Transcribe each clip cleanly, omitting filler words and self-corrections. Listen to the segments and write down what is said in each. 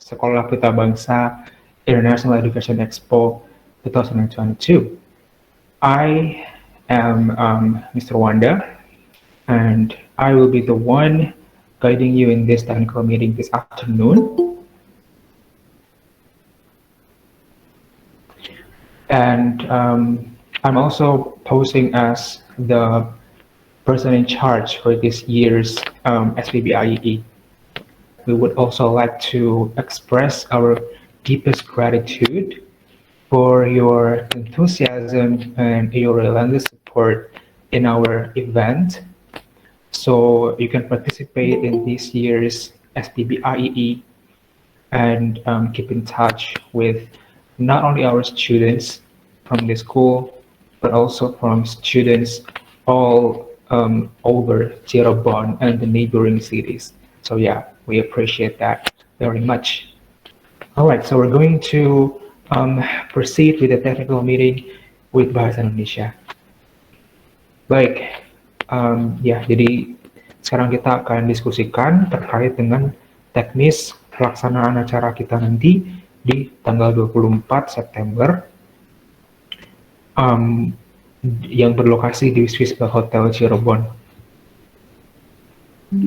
Sekolah Kita Bangsa International Education Expo 2022. I am Mr. Wanda, and I will be the one guiding you in this technical meeting this afternoon. And I'm also posing as the person in charge for this year's SPB IEE. We would also like to express our deepest gratitude for your enthusiasm and your relentless support in our event. So you can participate in this year's SPB IEE and keep in touch with not only our students from the school, but also from students all over Cirebon and the neighboring cities. So yeah, we appreciate that very much. All right, so we're going to proceed with the technical meeting with Bahasa Indonesia. Baik, ya, jadi sekarang kita akan diskusikan terkait dengan teknis pelaksanaan acara kita nanti di tanggal 24 September yang berlokasi di Swissbell Hotel Cirebon.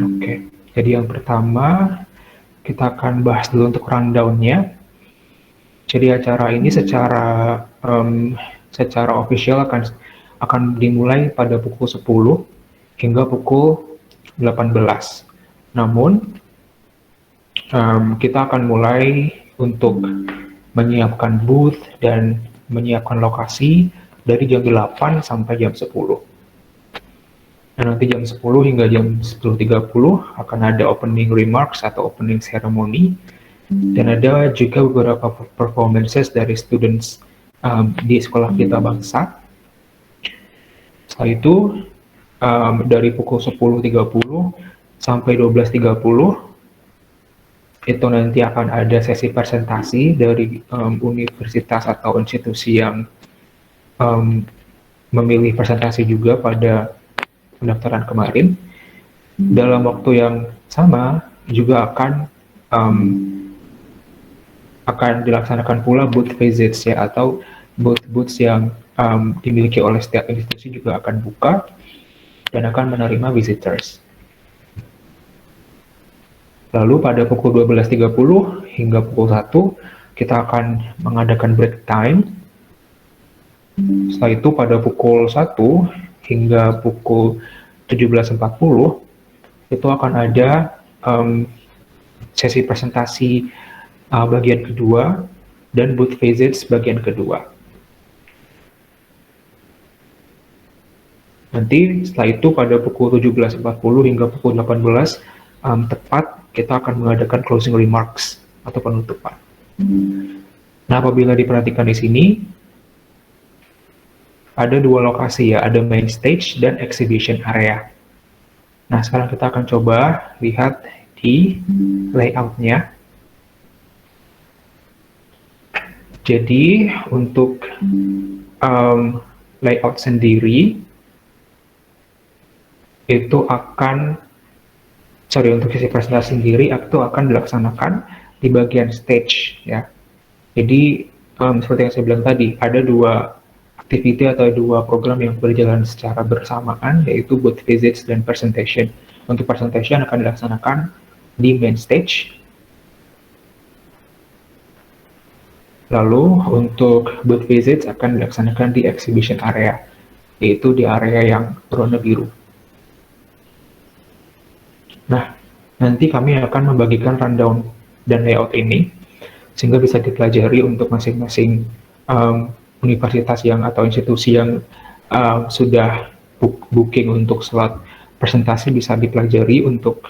Oke, jadi yang pertama kita akan bahas dulu untuk rundown-nya. Jadi acara ini secara official akan dimulai pada pukul 10 hingga pukul 18. Namun kita akan mulai untuk menyiapkan booth dan menyiapkan lokasi dari jam 8 sampai jam 10. Dan nanti jam 10 hingga jam 10.30 akan ada opening remarks atau opening ceremony. Dan ada juga beberapa performances dari students di Sekolah Kita Bangsa. Setelah itu, dari pukul 10.30 sampai 12.30, itu nanti akan ada sesi presentasi dari universitas atau institusi yang memilih presentasi juga pada pendaftaran kemarin. Dalam waktu yang sama juga akan dilaksanakan pula booth visits ya, atau booth yang dimiliki oleh setiap institusi juga akan buka dan akan menerima visitors. Lalu pada pukul 12.30 hingga pukul 1 kita akan mengadakan break time. Setelah itu pada pukul 1 hingga pukul 17.40 itu akan ada sesi presentasi bagian kedua dan booth visits bagian kedua. Nanti setelah itu pada pukul 17.40 hingga pukul 18 tepat kita akan mengadakan closing remarks atau penutupan. Nah, apabila diperhatikan di sini ada dua lokasi ya, ada main stage dan exhibition area. Nah, sekarang kita akan coba lihat di layout-nya. Jadi untuk layout sendiri itu untuk sesi presentasi sendiri itu akan dilaksanakan di bagian stage ya. Jadi seperti yang saya bilang tadi, ada dua activity atau dua program yang berjalan secara bersamaan, yaitu booth visits dan presentation. Untuk presentation akan dilaksanakan di main stage. Lalu untuk booth visits akan dilaksanakan di exhibition area, yaitu di area yang berwarna biru. Nah, nanti kami akan membagikan rundown dan layout ini sehingga bisa dipelajari untuk masing-masing universitas yang atau institusi yang sudah booking untuk slot presentasi bisa dipelajari untuk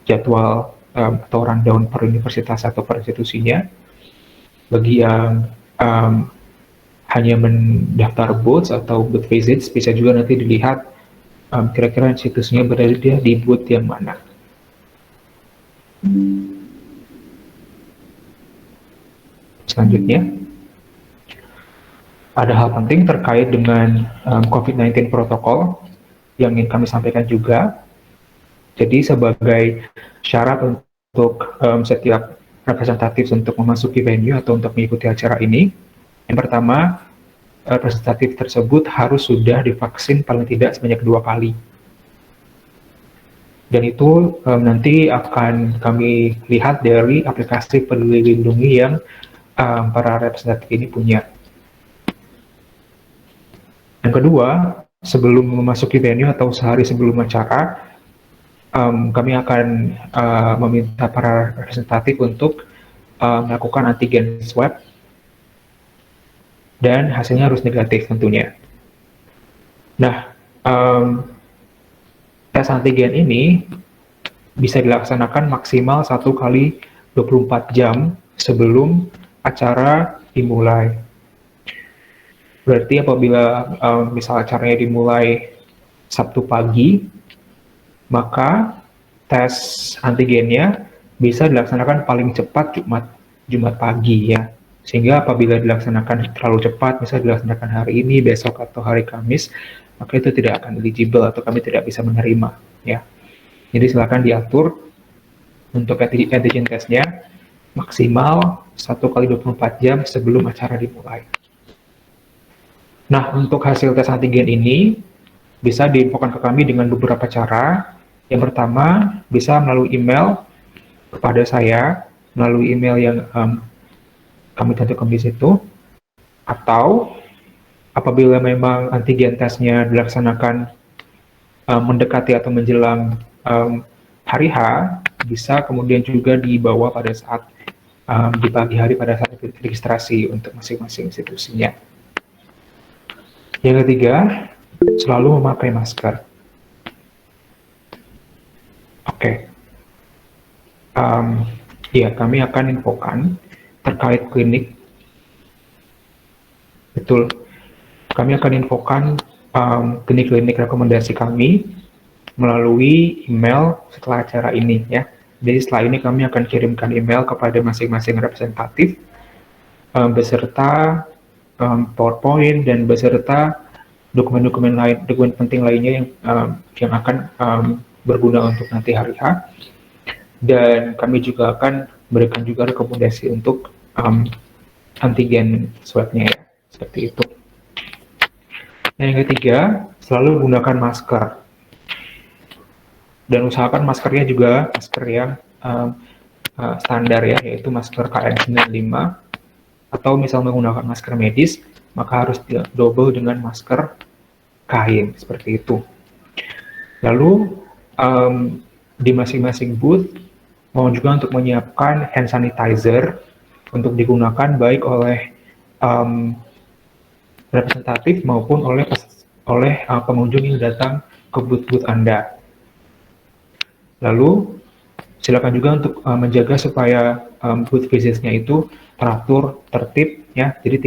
jadwal atau rundown per universitas atau per institusinya. Bagi yang hanya mendaftar booth atau booth visits, bisa juga nanti dilihat kira-kira institusinya berada di booth yang mana. Selanjutnya, ada hal penting terkait dengan COVID-19 protokol yang ingin kami sampaikan juga. Jadi sebagai syarat untuk setiap representatif untuk memasuki venue atau untuk mengikuti acara ini. Yang pertama, representatif tersebut harus sudah divaksin paling tidak sebanyak 2 kali. Dan itu nanti akan kami lihat dari aplikasi Peduli Lindungi yang para representatif ini punya. Yang kedua, sebelum memasuki venue atau sehari sebelum acara, kami akan meminta para representatif untuk melakukan antigen swab dan hasilnya harus negatif tentunya. Nah, tes antigen ini bisa dilaksanakan maksimal 1 kali 24 jam sebelum acara dimulai. Berarti apabila misal acaranya dimulai Sabtu pagi, maka tes antigennya bisa dilaksanakan paling cepat Jumat pagi ya. Sehingga apabila dilaksanakan terlalu cepat, misalnya dilaksanakan hari ini, besok atau hari Kamis, maka itu tidak akan eligible atau kami tidak bisa menerima ya. Jadi silakan diatur untuk antigen testnya maksimal 1 kali 24 jam sebelum acara dimulai. Nah, untuk hasil tes antigen ini bisa diinfokan ke kami dengan beberapa cara. Yang pertama, bisa melalui email kepada saya, melalui email yang kami cantumkan di situ, atau apabila memang antigen tesnya dilaksanakan mendekati atau menjelang hari H, bisa kemudian juga dibawa pada saat di pagi hari pada saat registrasi untuk masing-masing institusinya. Yang ketiga, selalu memakai masker. Oke. Ya, kami akan infokan terkait klinik. Betul. Kami akan infokan klinik-klinik rekomendasi kami melalui email setelah acara ini ya. Jadi setelah ini kami akan kirimkan email kepada masing-masing representatif beserta PowerPoint dan beserta dokumen-dokumen lain, dokumen penting lainnya yang akan berguna untuk nanti hari H. Dan kami juga akan berikan juga rekomendasi untuk antigen swab-nya ya, seperti itu. Dan yang ketiga, selalu gunakan masker. Dan usahakan maskernya juga masker yang standar ya, yaitu masker KN95, atau misal menggunakan masker medis, maka harus double dengan masker kain, seperti itu. Lalu, di masing-masing booth, mohon juga untuk menyiapkan hand sanitizer untuk digunakan baik oleh representatif maupun oleh pengunjung yang datang ke booth-booth Anda. Lalu, silakan juga untuk menjaga supaya booth visits-nya itu teratur, tertib ya, jadi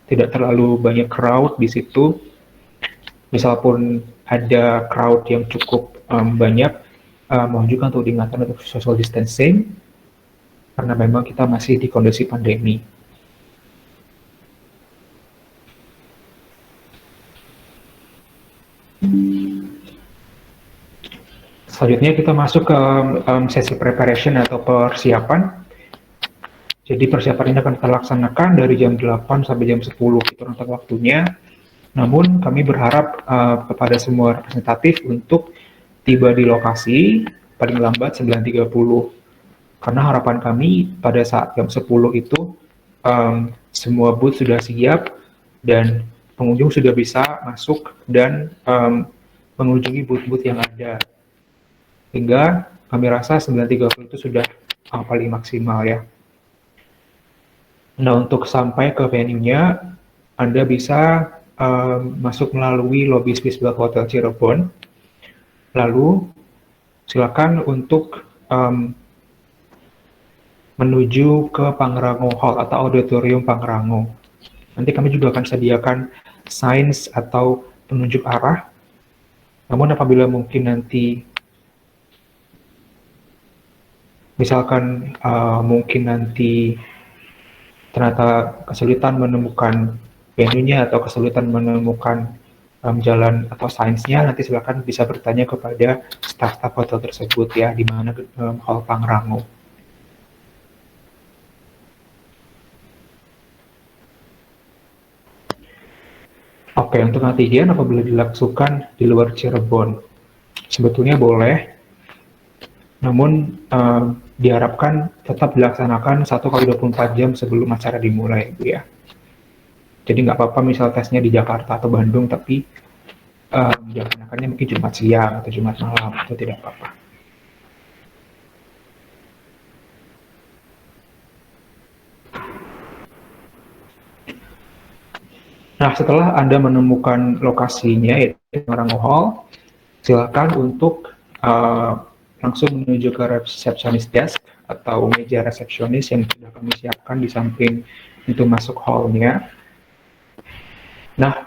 tidak terlalu banyak crowd di situ. Misal pun ada crowd yang cukup banyak, mohon juga untuk diingatkan untuk social distancing karena memang kita masih di kondisi pandemi. Selanjutnya kita masuk ke sesi preparation atau persiapan. Jadi persiapan ini akan kita laksanakan dari jam 8 sampai jam 10 itu rentang waktunya. Namun kami berharap kepada semua representatif untuk tiba di lokasi paling lambat 9.30. Karena harapan kami pada saat jam 10 itu semua booth sudah siap dan pengunjung sudah bisa masuk dan mengunjungi booth-booth yang ada. Hingga kami rasa 9.30 itu sudah paling maksimal ya. Nah, untuk sampai ke venue-nya, Anda bisa masuk melalui lobi Swissbell Hotel Cirebon. Lalu, silakan untuk menuju ke Pangrango Hall atau Auditorium Pangrango. Nanti kami juga akan sediakan signs atau penunjuk arah. Namun apabila mungkin nanti, misalkan mungkin nanti ternyata kesulitan menemukan venue-nya atau kesulitan menemukan jalan atau sainsnya, nanti silakan bisa bertanya kepada staf-staf hotel tersebut ya, di mana Hall Pangrango. Oke, untuk antigen apabila dilakukan di luar Cirebon, sebetulnya boleh, namun diharapkan tetap dilaksanakan 1 kali 24 jam sebelum acara dimulai, Bu ya. Jadi nggak apa-apa misal tesnya di Jakarta atau Bandung, tapi dilaksanakannya mungkin Jumat siang atau Jumat malam, itu tidak apa-apa. Nah, setelah Anda menemukan lokasinya, yaitu Marango Hall, silakan untuk langsung menuju ke resepsionis desk atau meja resepsionis yang sudah kami siapkan di samping pintu masuk hallnya. Nah,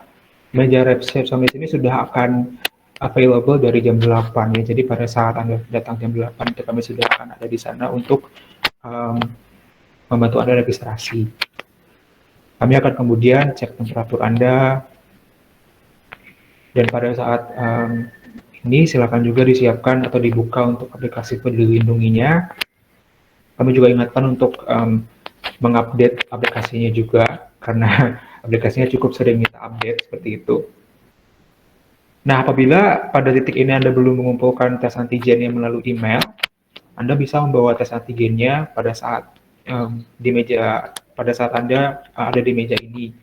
meja resepsionis ini sudah akan available dari jam 8 ya. Jadi pada saat Anda datang jam 8 itu kami sudah akan ada di sana untuk membantu Anda registrasi. Kami akan kemudian cek temperatur Anda, dan pada saat ini silakan juga disiapkan atau dibuka untuk aplikasi Peduli Lindunginya. Kami juga ingatkan untuk mengupdate aplikasinya juga, karena aplikasinya cukup sering kita update seperti itu. Nah, apabila pada titik ini Anda belum mengumpulkan tes antigennya melalui email, Anda bisa membawa tes antigennya pada saat pada saat Anda ada di meja ini.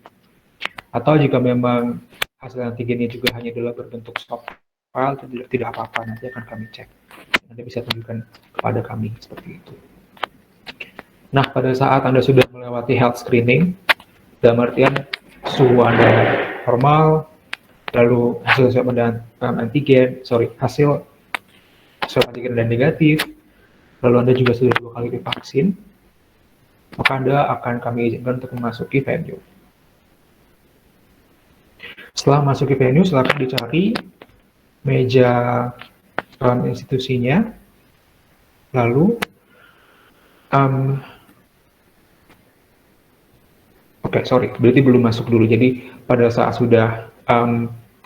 Atau jika memang hasil antigennya juga hanya dalam berbentuk soft file, tidak apa-apa, nanti akan kami cek. Anda bisa tunjukkan kepada kami seperti itu. Nah, pada saat Anda sudah melewati health screening, dalam artian suhu Anda normal, lalu hasil swab hasil swab antigen dan negatif, lalu Anda juga sudah 2 kali divaksin, maka Anda akan kami izinkan untuk memasuki venue. Setelah masuki venue, silakan dicari meja institusinya, lalu berarti belum masuk dulu. Jadi pada saat sudah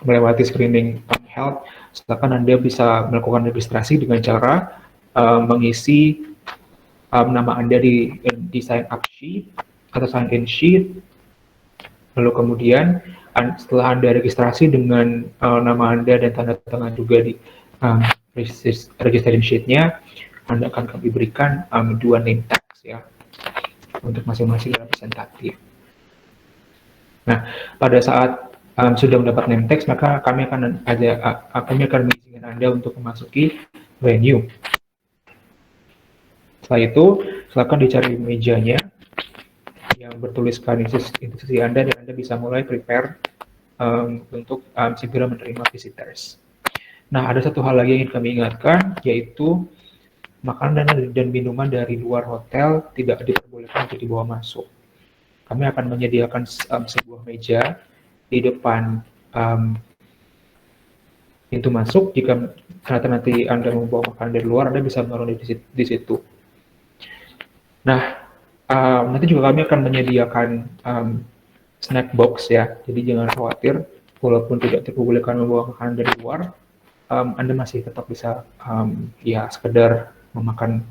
melewati screening health, silakan Anda bisa melakukan registrasi dengan cara mengisi nama Anda di sign up sheet atau sign in sheet. Lalu kemudian setelah Anda registrasi dengan nama Anda dan tanda tangan juga di registration sheet-nya, Anda akan kami berikan 2 name tags ya untuk masing-masing representatif. Nah, pada saat sudah mendapat name tags, maka kami akan mengizinkan Anda untuk memasuki venue. Setelah itu, silakan dicari mejanya yang bertuliskan institusi Anda, dan Anda bisa mulai prepare untuk segera menerima visitors. Nah, ada satu hal lagi yang ingin kami ingatkan, yaitu makanan dan minuman dari luar hotel tidak diperbolehkan untuk dibawa masuk. Kami akan menyediakan sebuah meja di depan pintu masuk. Jika nanti Anda membawa makanan dari luar, Anda bisa menaruh di situ. Nah, nanti juga kami akan menyediakan snack box ya, jadi jangan khawatir, walaupun tidak diperbolehkan membawa makanan dari luar, Anda masih tetap bisa ya sekedar memakan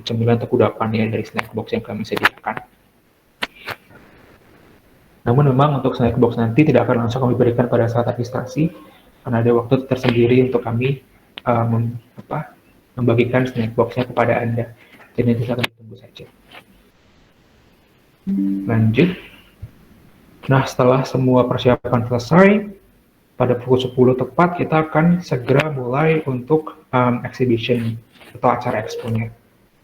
cemilan atau kudapan ya dari snack box yang kami sediakan. Namun memang untuk snack box nanti tidak akan langsung kami berikan pada saat registrasi, karena ada waktu tersendiri untuk kami membagikan snack boxnya kepada Anda. Jadi nanti akan ditunggu saja. Lanjut. Nah, setelah semua persiapan selesai, pada pukul 10 tepat kita akan segera mulai untuk exhibition atau acara expo-nya.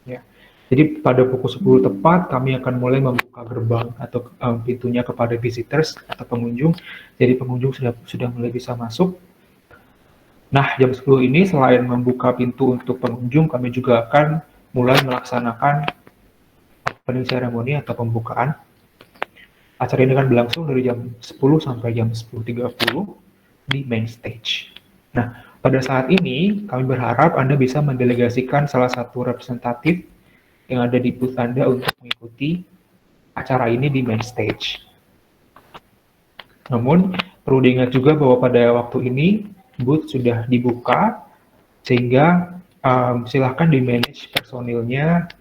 Ya. Jadi pada pukul 10 tepat kami akan mulai membuka gerbang atau pintunya kepada visitors atau pengunjung. Jadi pengunjung sudah mulai bisa masuk. Nah, jam 10 ini selain membuka pintu untuk pengunjung, kami juga akan mulai melaksanakan opening ceremony atau pembukaan. Acara ini akan berlangsung dari jam 10 sampai jam 10.30 di main stage. Nah, pada saat ini kami berharap Anda bisa mendelegasikan salah satu representatif yang ada di booth Anda untuk mengikuti acara ini di main stage. Namun, perlu diingat juga bahwa pada waktu ini booth sudah dibuka, sehingga silahkan di-manage personilnya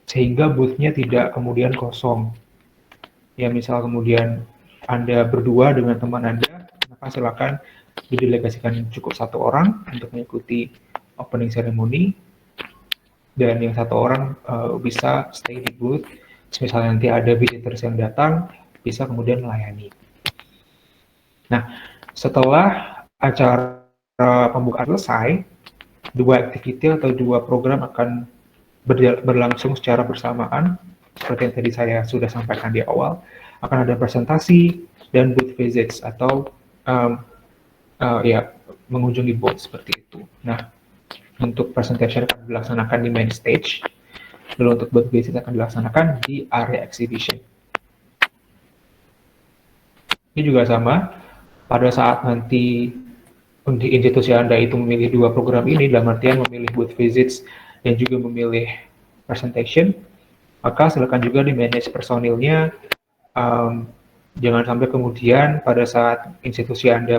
sehingga booth-nya tidak kemudian kosong. Ya, misal kemudian Anda berdua dengan teman Anda, maka silakan didelegasikan cukup 1 orang untuk mengikuti opening ceremony, dan yang 1 orang bisa stay di booth. Misalnya nanti ada visitors yang datang, bisa kemudian melayani. Nah, setelah acara pembukaan selesai, 2 activity atau 2 program akan berlangsung secara bersamaan. Seperti yang tadi saya sudah sampaikan di awal, akan ada presentasi dan booth visits atau mengunjungi booth seperti itu. Nah, untuk presentation akan dilaksanakan di main stage, lalu untuk booth visit akan dilaksanakan di area exhibition. Ini juga sama, pada saat nanti untuk institusi Anda itu memilih 2 program ini, dalam artian memilih booth visits dan juga memilih presentation, maka silakan juga di-manage personilnya. Jangan sampai kemudian pada saat institusi Anda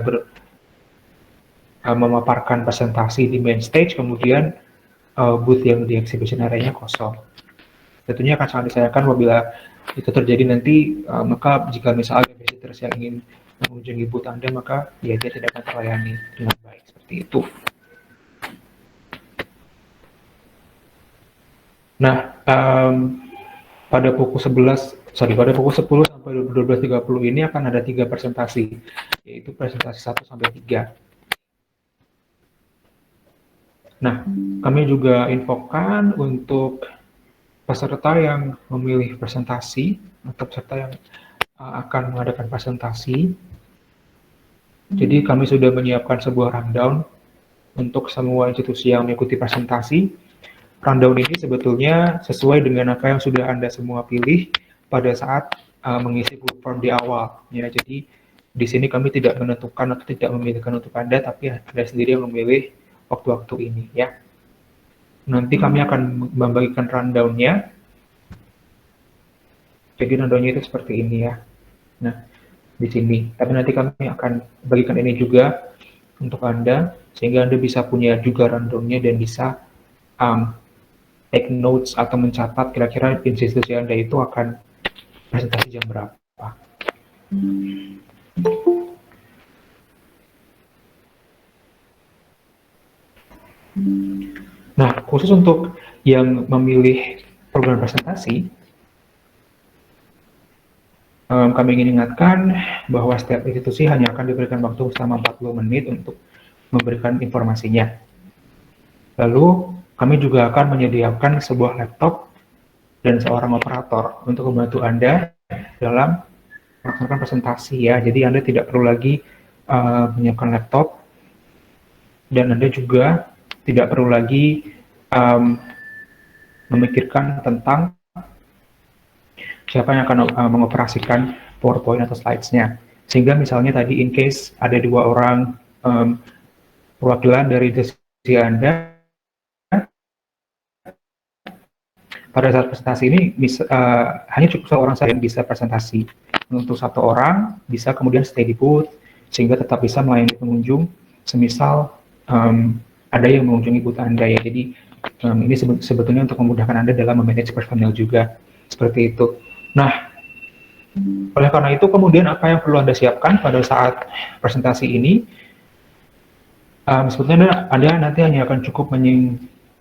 memaparkan presentasi di main stage, kemudian booth yang di exhibition area-nya kosong. Tentunya akan sangat disayangkan apabila itu terjadi nanti, maka jika misalnya visitors yang ingin mengunjungi booth Anda, maka dia tidak akan terlayani dengan baik, seperti itu. Nah, pada pukul 10 sampai 12.30 ini akan ada 3 presentasi, yaitu presentasi 1 sampai 3. Nah, kami juga infokan untuk peserta yang memilih presentasi atau peserta yang akan mengadakan presentasi. Jadi kami sudah menyiapkan sebuah rundown untuk semua institusi yang mengikuti presentasi. Rundown ini sebetulnya sesuai dengan apa yang sudah Anda semua pilih pada saat mengisi Google Form di awal. Ya, jadi di sini kami tidak menentukan atau tidak memilihkan untuk Anda, tapi Anda sendiri yang memilih waktu-waktu ini. Ya. Nanti kami akan membagikan rundown-nya. Jadi rundown-nya itu seperti ini ya. Nah, di sini. Tapi nanti kami akan bagikan ini juga untuk Anda, sehingga Anda bisa punya juga rundown-nya dan bisa take notes atau mencatat kira-kira institusi Anda itu akan presentasi jam berapa. Nah, khusus untuk yang memilih program presentasi, kami ingin ingatkan bahwa setiap institusi hanya akan diberikan waktu selama 40 menit untuk memberikan informasinya. Lalu, kami juga akan menyediakan sebuah laptop dan seorang operator untuk membantu Anda dalam melaksanakan presentasi ya. Jadi Anda tidak perlu lagi menyiapkan laptop, dan Anda juga tidak perlu lagi memikirkan tentang siapa yang akan mengoperasikan PowerPoint atau slides-nya. Sehingga misalnya tadi in case ada 2 orang perwakilan dari institusi Anda, pada saat presentasi ini hanya cukup 1 orang saja yang bisa presentasi. Untuk 1 orang bisa kemudian stay di booth sehingga tetap bisa melayani pengunjung. Semisal ada yang mengunjungi booth Anda ya. Jadi ini sebetulnya untuk memudahkan Anda dalam memanage personel juga seperti itu. Nah, oleh karena itu kemudian apa yang perlu Anda siapkan pada saat presentasi ini? Sebetulnya Anda nanti hanya akan cukup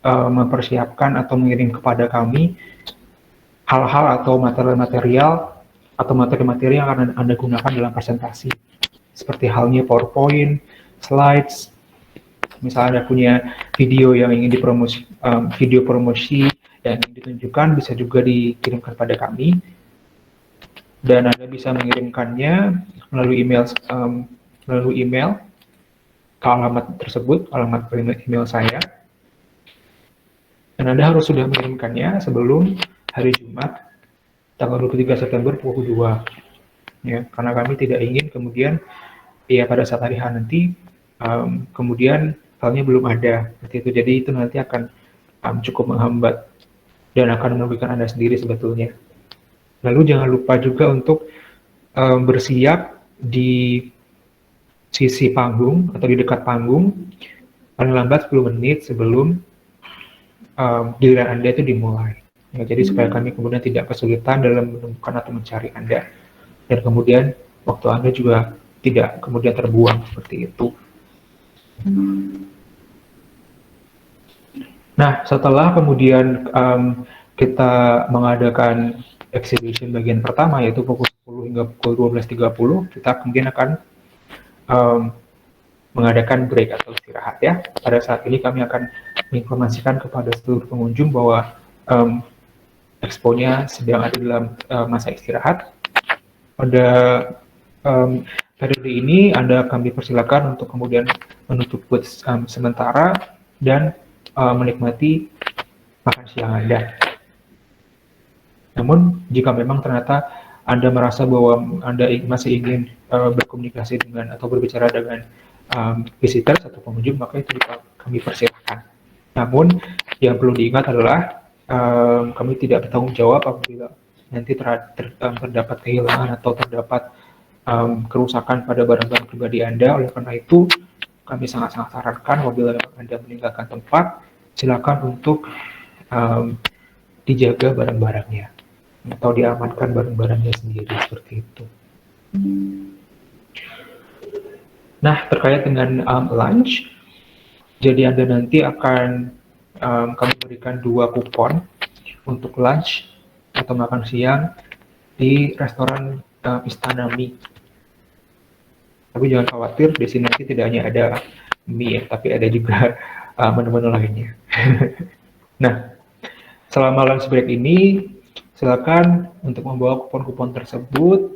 mempersiapkan atau mengirim kepada kami hal-hal atau materi-material atau materi-materi yang akan Anda gunakan dalam presentasi. Seperti halnya PowerPoint, slides, misalnya Anda punya video yang ingin dipromosi, video promosi yang ingin ditunjukkan, bisa juga dikirimkan pada kami. Dan Anda bisa mengirimkannya melalui email ke alamat tersebut, alamat email saya. Dan Anda harus sudah mengirimkannya sebelum hari Jumat, tanggal 23 September pukul 2. Ya, karena kami tidak ingin kemudian, ya pada saat hari H nanti, kemudian filenya belum ada. Seperti itu. Jadi itu nanti akan cukup menghambat dan akan merugikan Anda sendiri sebetulnya. Lalu jangan lupa juga untuk bersiap di sisi panggung atau di dekat panggung, paling lambat 10 menit sebelum giliran Anda itu dimulai. Ya, jadi supaya kami kemudian tidak kesulitan dalam menemukan atau mencari Anda. Dan kemudian waktu Anda juga tidak kemudian terbuang seperti itu. Nah, setelah kemudian kita mengadakan exhibition bagian pertama, yaitu pukul 10 hingga pukul 12.30, kita kemudian akan um, mengadakan break atau istirahat ya. Pada saat ini kami akan menginformasikan kepada seluruh pengunjung bahwa expo-nya sedang ada dalam masa istirahat. Pada periode ini Anda kami persilakan untuk kemudian menutup booth sementara dan menikmati makan siang Anda. Namun jika memang ternyata Anda merasa bahwa Anda masih ingin berkomunikasi dengan atau berbicara dengan visitors atau pengunjung, maka itu juga kami persilahkan. Namun yang perlu diingat adalah kami tidak bertanggung jawab apabila nanti terdapat kehilangan atau terdapat kerusakan pada barang-barang pribadi Anda. Oleh karena itu, kami sangat-sangat sarankan apabila Anda meninggalkan tempat, silakan untuk dijaga barang-barangnya atau diamankan barang-barangnya sendiri seperti itu. Nah, terkait dengan lunch, jadi Anda nanti akan kami berikan 2 kupon untuk lunch atau makan siang di restoran Istana Mie. Tapi jangan khawatir, di sini nanti tidak hanya ada mie, tapi ada juga menu-menu lainnya. Nah, selama lunch break ini, silakan untuk membawa kupon-kupon tersebut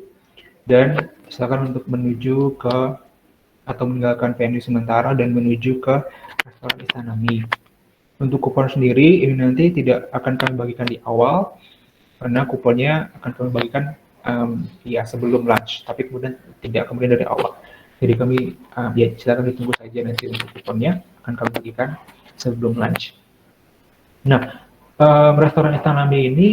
dan silakan untuk menuju ke atau meninggalkan venue sementara dan menuju ke restoran Istana Mie. Untuk kupon sendiri ini nanti tidak akan kami bagikan di awal karena kuponnya akan kami bagikan ya sebelum lunch, tapi kemudian tidak kemudian dari awal. Jadi kami ya silakan ditunggu saja nanti untuk kuponnya akan kami bagikan sebelum lunch. Nah, restoran Istana Mie ini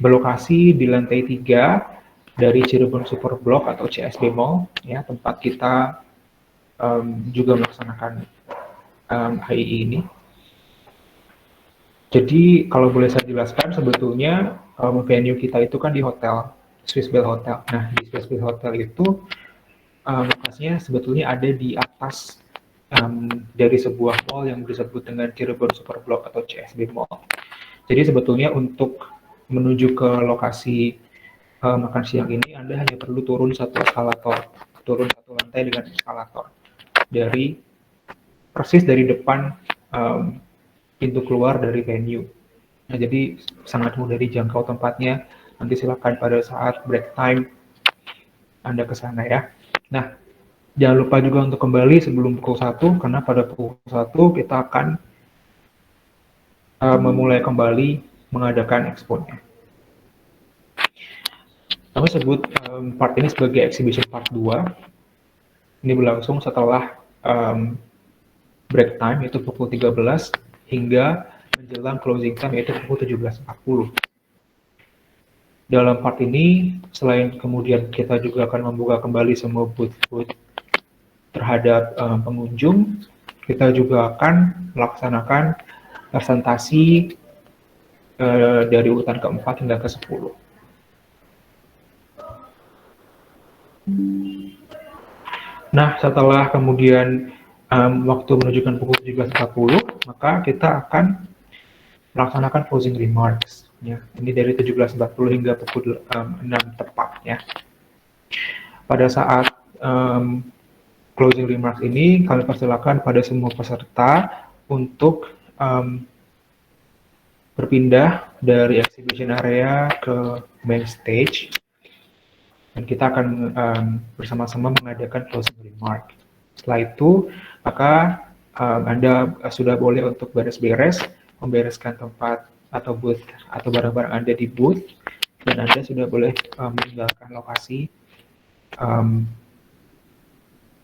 berlokasi di lantai 3 dari Cirebon Super Block atau CSB Mall, ya tempat kita juga melaksanakan HII ini. Jadi kalau boleh saya jelaskan, sebetulnya venue kita itu kan di hotel, Swiss Bell Hotel. Nah, di Swiss Bell Hotel itu lokasinya sebetulnya ada di atas dari sebuah mall yang disebut dengan Cirebon Super Block atau CSB Mall. Jadi sebetulnya untuk menuju ke lokasi makan siang ini, Anda hanya perlu turun satu lantai dengan eskalator dari persis dari depan pintu keluar dari venue. Nah, jadi sangat mudah dijangkau tempatnya. Nanti silakan pada saat break time Anda ke sana ya. Nah, jangan lupa juga untuk kembali sebelum pukul 1 karena pada pukul 1 kita akan memulai kembali mengadakan expo-nya. Kami sebut part ini sebagai exhibition part 2. Ini berlangsung setelah break time yaitu pukul 13 hingga menjelang closing time yaitu pukul 17.40. Dalam part ini, selain kemudian kita juga akan membuka kembali semua booth-booth terhadap pengunjung, kita juga akan melaksanakan presentasi dari urutan ke-4 hingga ke-10. Nah, setelah kemudian waktu menunjukkan pukul 17.40, maka kita akan melaksanakan closing remarks. Ya. Ini dari 17.40 hingga pukul 6 tepat. Ya. Pada saat closing remarks ini, kami persilakan pada semua peserta untuk berpindah dari exhibition area ke main stage. Dan kita akan bersama-sama mengadakan closing remark. Setelah itu, maka Anda sudah boleh untuk beres-beres, membereskan tempat atau booth atau barang-barang Anda di booth, dan Anda sudah boleh meninggalkan lokasi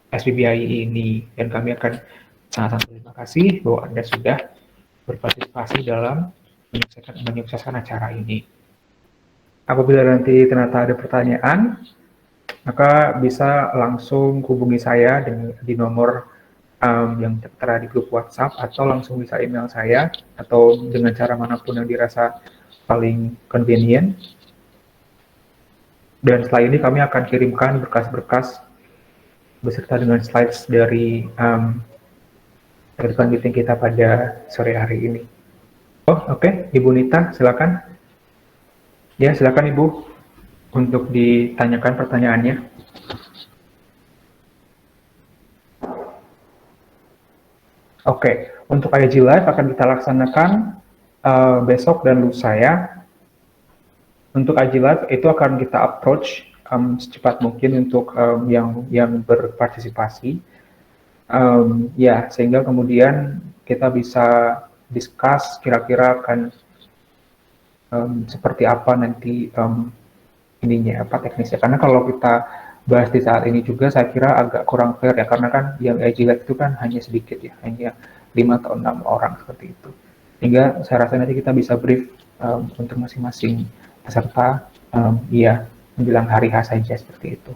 SPBI ini. Dan kami akan sangat-sangat terima kasih bahwa Anda sudah berpartisipasi dalam menyukseskan acara ini. Apabila nanti ternyata ada pertanyaan, maka bisa langsung hubungi saya di nomor yang tertera di grup WhatsApp atau langsung bisa email saya atau dengan cara manapun yang dirasa paling convenient. Dan setelah ini kami akan kirimkan berkas-berkas beserta dengan slides dari meeting kita pada sore hari ini. Oh, oke, Ibu Nita, silakan. Ya, silakan Ibu untuk ditanyakan pertanyaannya. Oke, untuk IG Live akan kita laksanakan besok dan lusa ya. Untuk IG Live itu akan kita approach secepat mungkin untuk yang berpartisipasi. Ya, sehingga kemudian kita bisa discuss kira-kira akan seperti apa nanti ininya, apa teknisnya. Karena kalau kita bahas di saat ini juga saya kira agak kurang fair ya, karena kan yang IG Live itu kan hanya sedikit ya, hanya 5 atau 6 orang seperti itu. Sehingga saya rasa nanti kita bisa brief untuk masing-masing peserta, ya menjelang hari H saja seperti itu.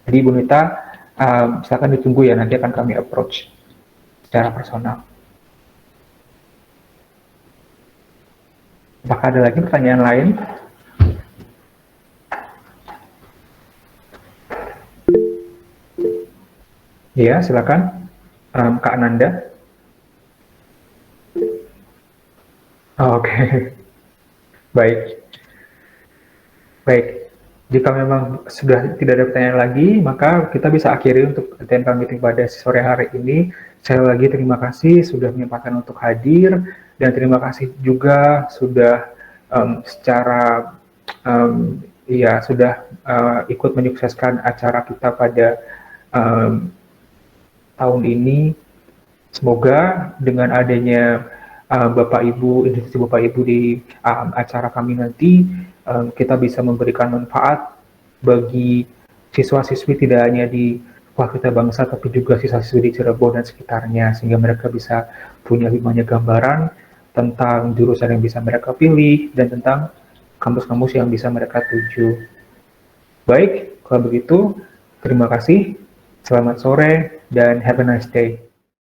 Jadi Ibu Nita, silakan ditunggu ya, nanti akan kami approach secara personal. Apakah ada lagi pertanyaan lain? Ya, silakan. Kak Ananda. Oke. Baik. Baik. Jika memang sudah tidak ada pertanyaan lagi, maka kita bisa akhiri untuk TNK meeting pada sore hari ini. Sekali lagi terima kasih sudah menyempatkan untuk hadir, dan terima kasih juga sudah secara sudah ikut menyukseskan acara kita pada tahun ini. Semoga dengan adanya Bapak Ibu, institusi Bapak Ibu di acara kami nanti, kita bisa memberikan manfaat bagi siswa-siswi tidak hanya di Fakultas Bangsa, tapi juga siswa-siswi di Cirebon dan sekitarnya, sehingga mereka bisa punya lebih banyak gambaran tentang jurusan yang bisa mereka pilih dan tentang kampus-kampus yang bisa mereka tuju. Baik, kalau begitu, terima kasih, selamat sore, dan have a nice day.